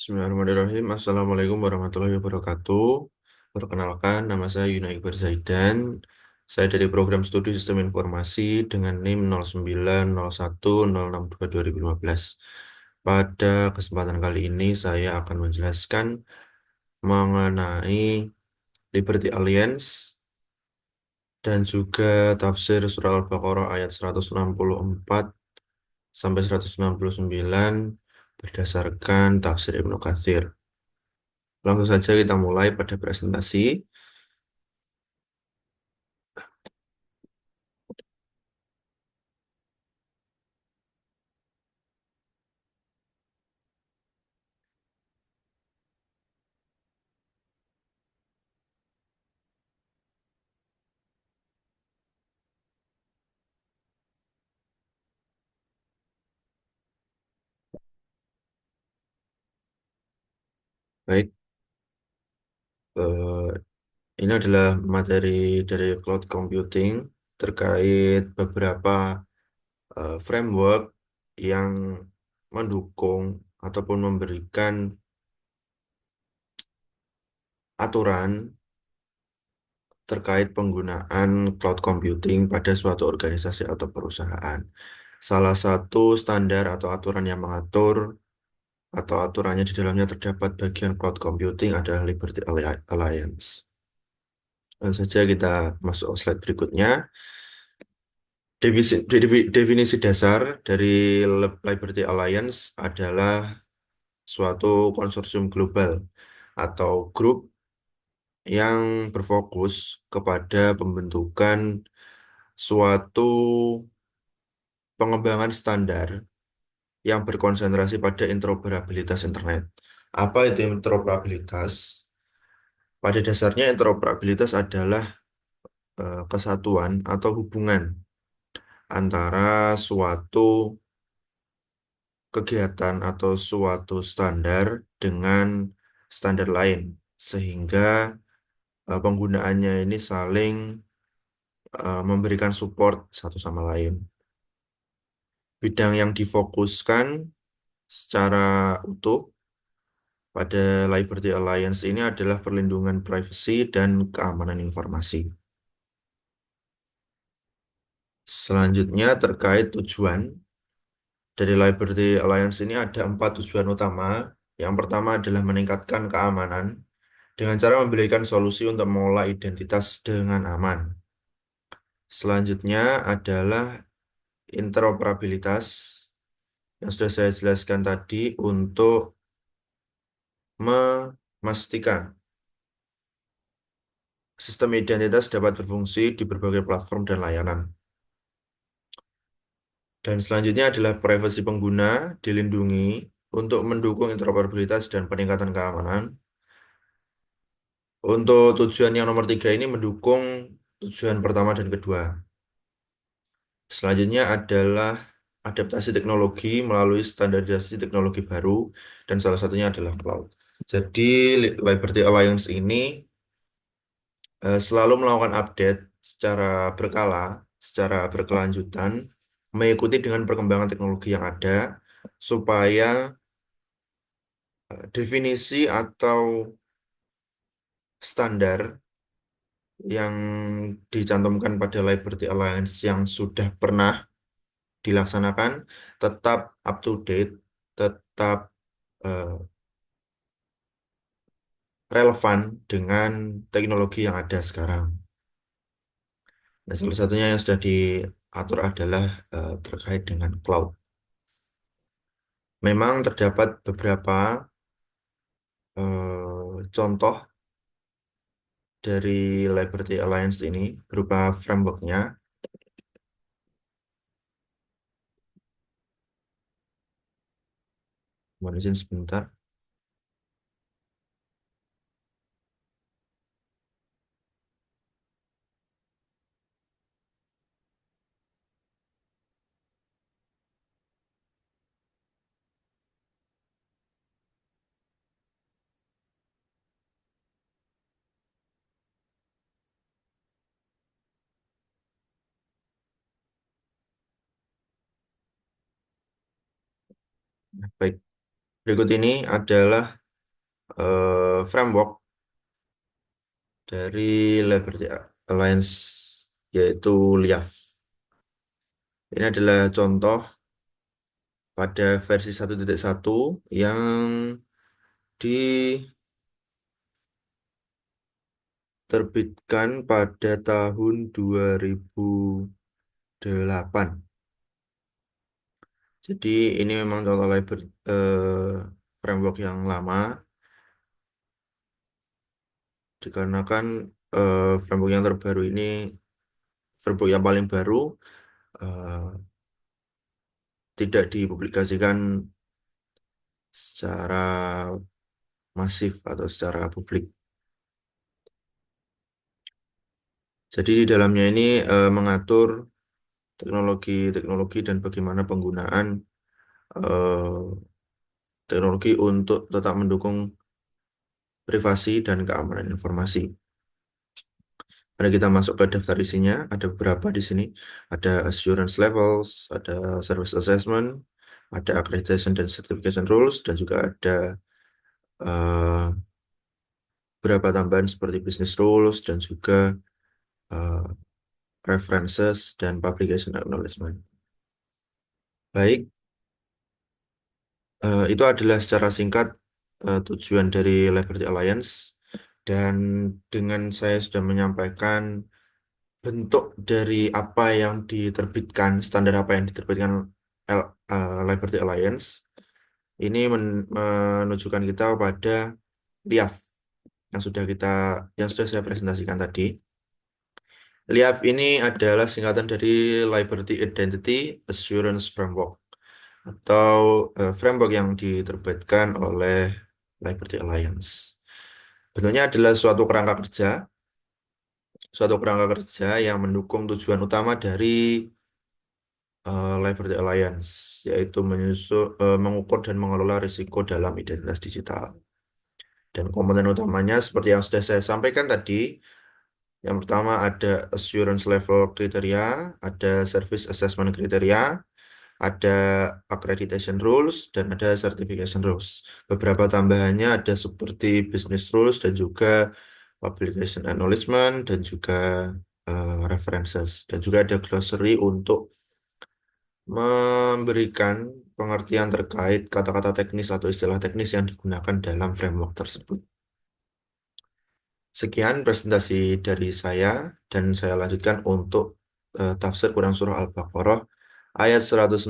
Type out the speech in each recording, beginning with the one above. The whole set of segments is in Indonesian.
Bismillahirrahmanirrahim. Assalamualaikum warahmatullahi wabarakatuh. Perkenalkan, nama saya Yuna Iqbar Zaidan. Saya dari program studi Sistem Informasi dengan NIM 0901062215. Pada kesempatan kali ini saya akan menjelaskan mengenai Liberty Alliance dan juga tafsir surah Al-Baqarah ayat 164 sampai 169 berdasarkan tafsir Ibnu Katsir. Langsung saja kita mulai pada presentasi. Baik, eh, ini adalah materi dari cloud computing terkait beberapa framework yang mendukung ataupun memberikan aturan terkait penggunaan cloud computing pada suatu organisasi atau perusahaan. Salah satu standar atau aturan yang mengatur atau aturannya di dalamnya terdapat bagian cloud computing adalah Liberty Alliance. Langsung saja kita masuk ke slide berikutnya. Definisi dasar dari Liberty Alliance adalah suatu konsorsium global atau grup yang berfokus kepada pembentukan suatu pengembangan standar yang berkonsentrasi pada interoperabilitas internet. Apa itu interoperabilitas? Pada dasarnya interoperabilitas adalah kesatuan atau hubungan antara suatu kegiatan atau suatu standar dengan standar lain, sehingga penggunaannya ini saling memberikan support satu sama lain. Bidang yang difokuskan secara utuh pada Liberty Alliance ini adalah perlindungan privasi dan keamanan informasi. Selanjutnya terkait tujuan dari Liberty Alliance ini ada 4 tujuan utama. Yang pertama adalah meningkatkan keamanan dengan cara memberikan solusi untuk mengolah identitas dengan aman. Selanjutnya adalah interoperabilitas yang sudah saya jelaskan tadi untuk memastikan sistem identitas dapat berfungsi di berbagai platform dan layanan. Dan selanjutnya adalah privasi pengguna dilindungi untuk mendukung interoperabilitas dan peningkatan keamanan. Untuk tujuan yang nomor 3 ini mendukung tujuan pertama dan kedua. Selanjutnya adalah adaptasi teknologi melalui standarisasi teknologi baru dan salah satunya adalah cloud. Jadi Liberty Alliance ini selalu melakukan update secara berkala, secara berkelanjutan, mengikuti dengan perkembangan teknologi yang ada supaya definisi atau standar yang dicantumkan pada Liberty Alliance yang sudah pernah dilaksanakan tetap up to date, tetap eh, relevan dengan teknologi yang ada sekarang. Nah, salah satunya yang sudah diatur adalah terkait dengan cloud. Memang terdapat beberapa contoh dari Liberty Alliance ini berupa frameworknya. Mohon izin sebentar. Baik. Berikut ini adalah framework dari Liberty Alliance, yaitu LIAF. Ini adalah contoh pada versi 1.1 yang diterbitkan pada tahun 2008. Jadi ini memang contoh framework yang lama, dikarenakan framework yang terbaru ini, framework yang paling baru, eh, tidak dipublikasikan secara masif atau secara publik. Jadi di dalamnya ini mengatur teknologi-teknologi dan bagaimana penggunaan eh, teknologi untuk tetap mendukung privasi dan keamanan informasi. Mari kita masuk ke daftar isinya. Ada beberapa di sini. Ada assurance levels, ada service assessment, ada accreditation dan certification rules, dan juga ada eh, beberapa tambahan seperti business rules dan juga eh, references dan publication acknowledgement. Baik, itu adalah secara singkat tujuan dari Liberty Alliance. Dan dengan saya sudah menyampaikan bentuk dari apa yang diterbitkan, standar apa yang diterbitkan Liberty Alliance, ini menunjukkan kita pada LIAF yang sudah saya presentasikan tadi. LIAF ini adalah singkatan dari Liberty Identity Assurance Framework, atau framework yang diterbitkan oleh Liberty Alliance. Bentuknya adalah suatu kerangka kerja yang mendukung tujuan utama dari Liberty Alliance, yaitu mengukur dan mengelola risiko dalam identitas digital. Dan komponen utamanya seperti yang sudah saya sampaikan tadi, yang pertama ada assurance level kriteria, ada service assessment kriteria, ada accreditation rules, dan ada certification rules. Beberapa tambahannya ada seperti business rules dan juga publication acknowledgement dan juga references. Dan juga ada glossary untuk memberikan pengertian terkait kata-kata teknis atau istilah teknis yang digunakan dalam framework tersebut. Sekian presentasi dari saya, dan saya lanjutkan untuk tafsir Quran Surah Al-Baqarah ayat 164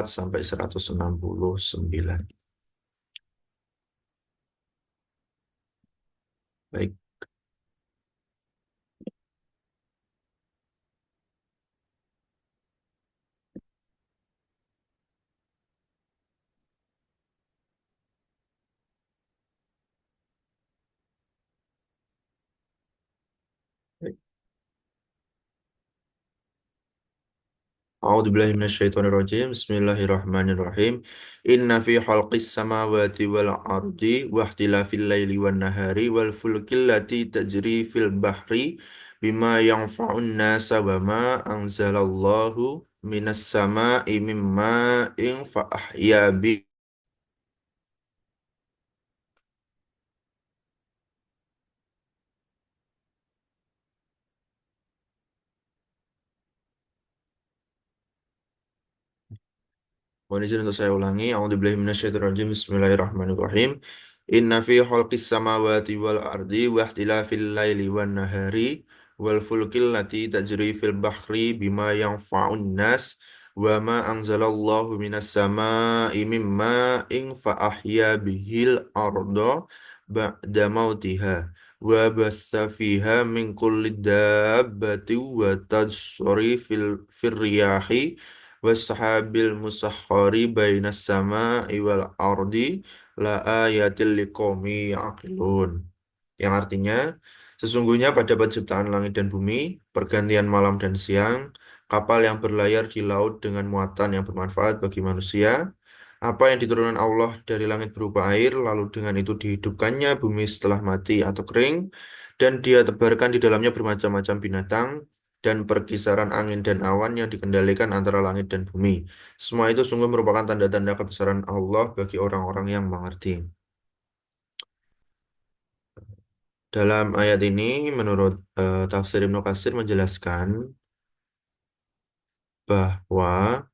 sampai 169. Baik. أعوذ بالله من الشيطان الرجيم بسم الله الرحمن الرحيم إن في خلق السماوات والأرض واختلاف الليل والنهار والفلك التي تجري في البحر بما ينفع الناس وما أنزل الله من السماء من ماء فأحيا به. Mohon izin untuk saya ulangi. A'udzubillahi minasyaitonirrajim. Bismillahirrahmanirrahim. Inna fi khalqis samawati wal ardi wa ikhtilafil laili wan nahari wal fulkil lati tajri fil bahri bima yanfa'un nas wa ma anzalallahu minas samaa'i mim ma'in fa ahya bihil arda ba'da mautiha wa bassa fiha min kulli dabbati wa tajri fil riyahi washabil musakhkhari bainas sama'i wal ardi la ayatil liqaumi ya'qilun. Yang artinya, sesungguhnya pada penciptaan langit dan bumi, pergantian malam dan siang, kapal yang berlayar di laut dengan muatan yang bermanfaat bagi manusia, apa yang diturunkan Allah dari langit berupa air, lalu dengan itu dihidupkannya bumi setelah mati atau kering, dan dia tebarkan di dalamnya bermacam-macam binatang, dan perkisaran angin dan awan yang dikendalikan antara langit dan bumi. Semua itu sungguh merupakan tanda-tanda kebesaran Allah bagi orang-orang yang mengerti. Dalam ayat ini, menurut tafsir Ibnu Katsir menjelaskan bahwa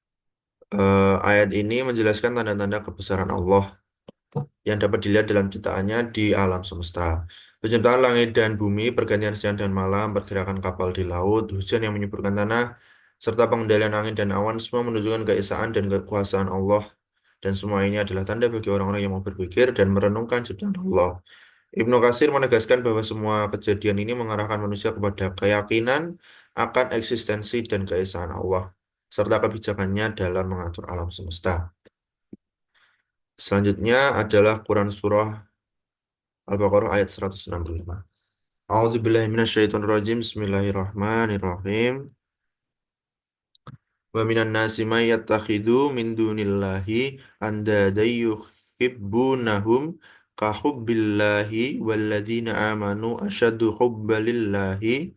ayat ini menjelaskan tanda-tanda kebesaran Allah yang dapat dilihat dalam ciptaannya di alam semesta. Penciptaan langit dan bumi, pergantian siang dan malam, pergerakan kapal di laut, hujan yang menyuburkan tanah, serta pengendalian angin dan awan, semua menunjukkan keesaan dan kekuasaan Allah. Dan semua ini adalah tanda bagi orang-orang yang mau berpikir dan merenungkan ciptaan Allah. Ibnu Katsir menegaskan bahwa semua kejadian ini mengarahkan manusia kepada keyakinan akan eksistensi dan keesaan Allah, serta kebijakannya dalam mengatur alam semesta. Selanjutnya adalah Quran Surah Al-Baqarah ayat 165. A'udzubillahi minasyaitonirrajim. Bismillahirrahmanirrahim. Wa minan nasi may yattakhidhu min dunillahi andada yuhibbunahum ka hubbillahi walladzina amanu asyaddu hubbalillahi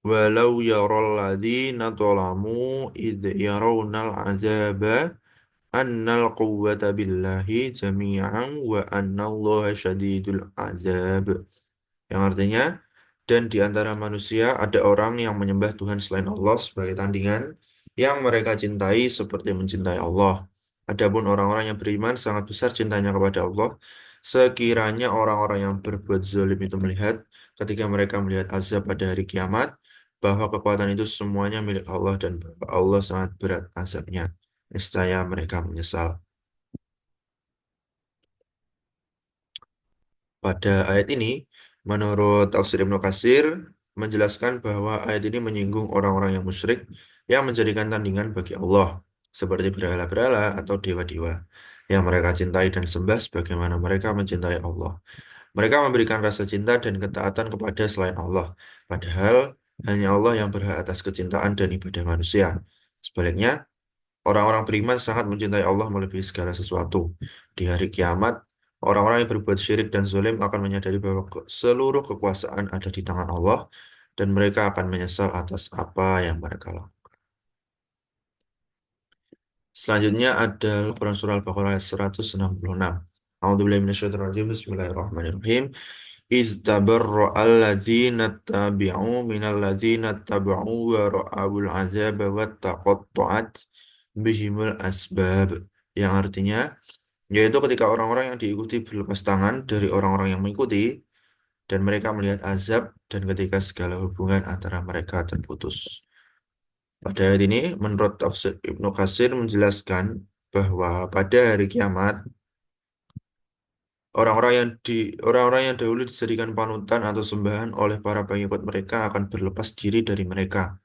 walau yaral ladzina zalamu idh yarawnal azaba annal quwwata billahi jami'an wa annallaha syadidul azab. Yang artinya, dan di antara manusia ada orang yang menyembah Tuhan selain Allah sebagai tandingan yang mereka cintai seperti mencintai Allah. Adapun orang-orang yang beriman sangat besar cintanya kepada Allah. Sekiranya orang-orang yang berbuat zalim itu melihat ketika mereka melihat azab pada hari kiamat bahwa kekuatan itu semuanya milik Allah dan bahwa Allah sangat berat azabnya. Niscaya mereka menyesal. Pada ayat ini, menurut tafsir Ibnu Katsir, menjelaskan bahwa ayat ini menyinggung orang-orang yang musyrik yang menjadikan tandingan bagi Allah, seperti berhala-berhala atau dewa-dewa yang mereka cintai dan sembah sebagaimana mereka mencintai Allah. Mereka memberikan rasa cinta dan ketaatan kepada selain Allah, padahal hanya Allah yang berhak atas kecintaan dan ibadah manusia. Sebaliknya, orang-orang beriman sangat mencintai Allah melebihi segala sesuatu. Di hari kiamat, orang-orang yang berbuat syirik dan zalim akan menyadari bahwa seluruh kekuasaan ada di tangan Allah dan mereka akan menyesal atas apa yang mereka lakukan. Selanjutnya ada Quran Surah Al-Baqarah ayat 166. A'udzubillahi minasyaitonirrajim. Bismillahirrahmanirrahim. إذ تبرأ الذين اتبعوا من الذين اتبعوا ورأوا العذاب وتقطعت بهم الأسباب, yang artinya yaitu ketika orang-orang yang diikuti berlepas tangan dari orang-orang yang mengikuti dan mereka melihat azab dan ketika segala hubungan antara mereka terputus. Pada ayat ini menurut tafsir Ibnu Katsir menjelaskan bahwa pada hari kiamat orang-orang yang dahulu dijadikan panutan atau sembahan oleh para pengikut mereka akan berlepas diri dari mereka.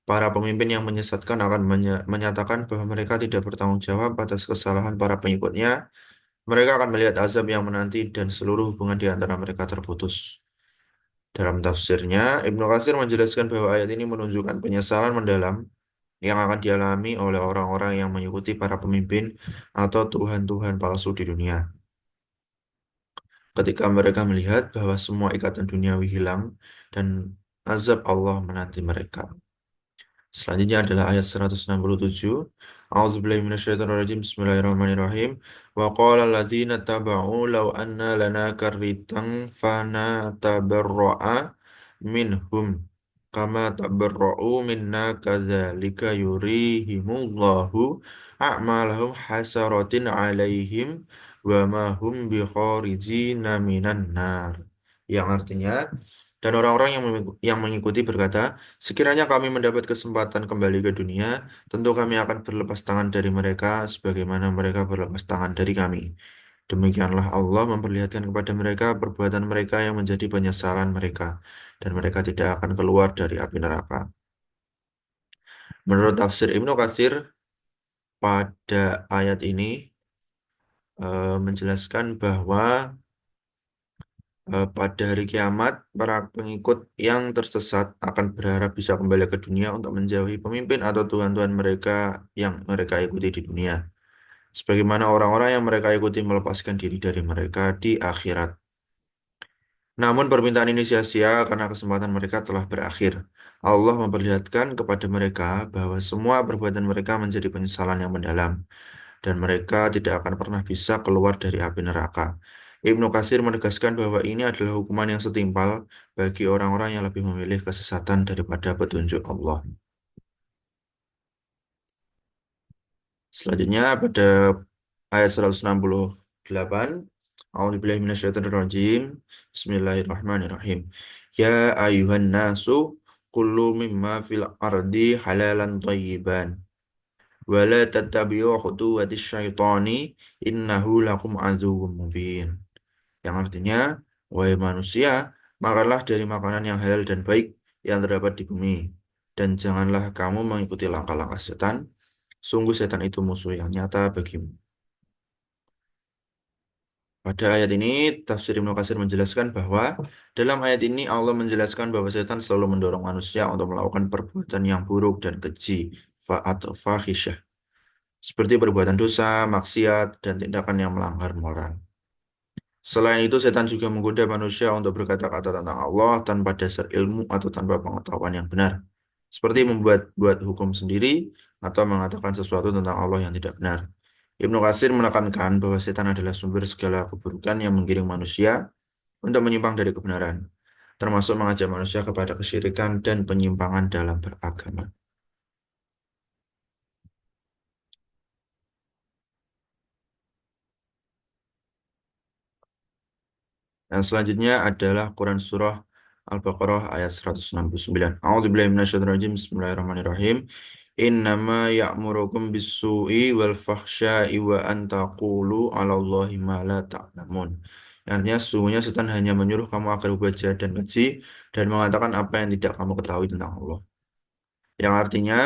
Para pemimpin yang menyesatkan akan menyatakan bahwa mereka tidak bertanggung jawab atas kesalahan para pengikutnya. Mereka akan melihat azab yang menanti dan seluruh hubungan di antara mereka terputus. Dalam tafsirnya, Ibnu Katsir menjelaskan bahwa ayat ini menunjukkan penyesalan mendalam yang akan dialami oleh orang-orang yang mengikuti para pemimpin atau tuhan-tuhan palsu di dunia. Ketika mereka melihat bahwa semua ikatan duniawi hilang dan azab Allah menanti mereka. Selanjutnya adalah ayat 167. A'udzubillahi minasyaitonirrajim. Bismillahirrahmanirrahim. Wa qala alladziina taba'u law anna lana karritan fanatabarra'a minhum kama tabarra'u minna kadzalika yurihimullahu a'malahum hasaratin 'alaihim wa ma hum bikharijina minan nar. Yang artinya, dan orang-orang yang mengikuti berkata, sekiranya kami mendapat kesempatan kembali ke dunia, tentu kami akan berlepas tangan dari mereka sebagaimana mereka berlepas tangan dari kami. Demikianlah Allah memperlihatkan kepada mereka perbuatan mereka yang menjadi penyesalan mereka, dan mereka tidak akan keluar dari api neraka. Menurut tafsir Ibnu Katsir, pada ayat ini menjelaskan bahwa pada hari kiamat, para pengikut yang tersesat akan berharap bisa kembali ke dunia untuk menjauhi pemimpin atau tuhan-tuhan mereka yang mereka ikuti di dunia. Sebagaimana orang-orang yang mereka ikuti melepaskan diri dari mereka di akhirat. Namun permintaan ini sia-sia karena kesempatan mereka telah berakhir. Allah memperlihatkan kepada mereka bahwa semua perbuatan mereka menjadi penyesalan yang mendalam dan mereka tidak akan pernah bisa keluar dari api neraka. Ibnu Katsir menegaskan bahwa ini adalah hukuman yang setimpal bagi orang-orang yang lebih memilih kesesatan daripada petunjuk Allah. Selanjutnya pada ayat 168, A'udzubillahi minasyaitonirrajim. Bismillahirrahmanirrahim. Ya ayuhan nasu kullu mimma fil ardi halalan thayyiban wa la tattabi'u khutuwatis syaitani innahu lakum aduwwum mubin. Yang artinya, wahai manusia, makanlah dari makanan yang halal dan baik yang terdapat di bumi dan janganlah kamu mengikuti langkah-langkah setan. Sungguh setan itu musuh yang nyata bagimu. Pada ayat ini, tafsir Ibnu Katsir menjelaskan bahwa dalam ayat ini Allah menjelaskan bahwa setan selalu mendorong manusia untuk melakukan perbuatan yang buruk dan keji, atau fahisyah, seperti perbuatan dosa, maksiat, dan tindakan yang melanggar moral. Selain itu, setan juga menggoda manusia untuk berkata-kata tentang Allah tanpa dasar ilmu atau tanpa pengetahuan yang benar, seperti membuat-buat hukum sendiri atau mengatakan sesuatu tentang Allah yang tidak benar. Ibnu Katsir menekankan bahwa setan adalah sumber segala keburukan yang menggiring manusia untuk menyimpang dari kebenaran, termasuk mengajak manusia kepada kesyirikan dan penyimpangan dalam beragama. Yang selanjutnya adalah Quran Surah Al-Baqarah ayat 169. A'udzubillahi minasyaitonirrajim. Bismillahirrahmanirrahim. Innama ya'murukum bis-su'i wal fahsya'i wa an taqulu 'ala Allahi ma la ta'lamun. Yang artinya sesungguhnya setan hanya menyuruh kamu agar berbuat jahat dan keji dan mengatakan apa yang tidak kamu ketahui tentang Allah. Yang artinya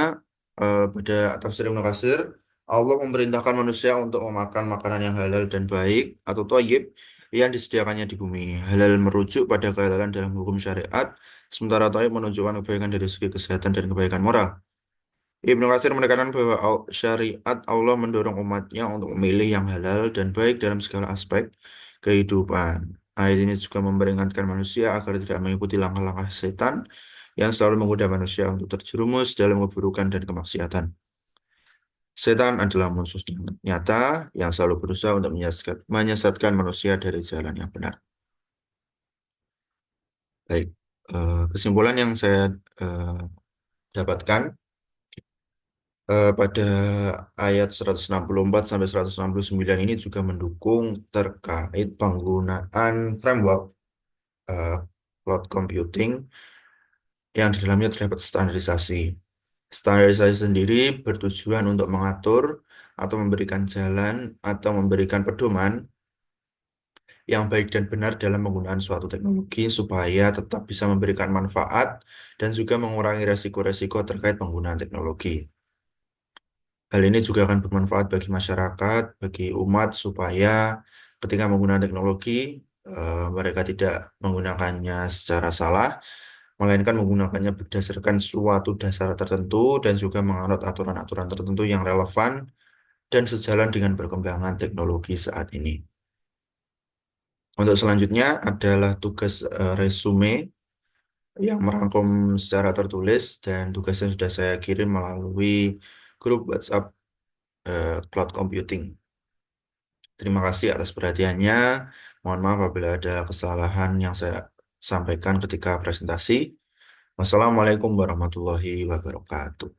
pada tafsir Ibnu Katsir, Allah memerintahkan manusia untuk memakan makanan yang halal dan baik atau thayyib yang disediakannya di bumi. Halal merujuk pada kehalalan dalam hukum syariat, sementara thayyib menunjukkan kebaikan dari segi kesehatan dan kebaikan moral. Ibnu Katsir menekankan bahwa syariat Allah mendorong umatnya untuk memilih yang halal dan baik dalam segala aspek kehidupan. Ayat ini juga memperingatkan manusia agar tidak mengikuti langkah-langkah setan yang selalu menggoda manusia untuk terjerumus dalam keburukan dan kemaksiatan. Setan adalah musuh yang nyata yang selalu berusaha untuk menyesatkan manusia dari jalan yang benar. Baik, kesimpulan yang saya eh, dapatkan pada ayat 164 sampai 169 ini juga mendukung terkait penggunaan framework eh, cloud computing yang di dalamnya terdapat standarisasi. Standarisasi sendiri bertujuan untuk mengatur atau memberikan jalan atau memberikan pedoman yang baik dan benar dalam penggunaan suatu teknologi supaya tetap bisa memberikan manfaat dan juga mengurangi resiko-resiko terkait penggunaan teknologi. Hal ini juga akan bermanfaat bagi masyarakat, bagi umat, supaya ketika menggunakan teknologi, mereka tidak menggunakannya secara salah, melainkan menggunakannya berdasarkan suatu dasar tertentu dan juga menganut aturan-aturan tertentu yang relevan dan sejalan dengan perkembangan teknologi saat ini. Untuk selanjutnya adalah tugas resume yang merangkum secara tertulis dan tugasnya sudah saya kirim melalui grup WhatsApp Cloud Computing. Terima kasih atas perhatiannya. Mohon maaf apabila ada kesalahan yang saya sampaikan ketika presentasi. Wassalamualaikum warahmatullahi wabarakatuh.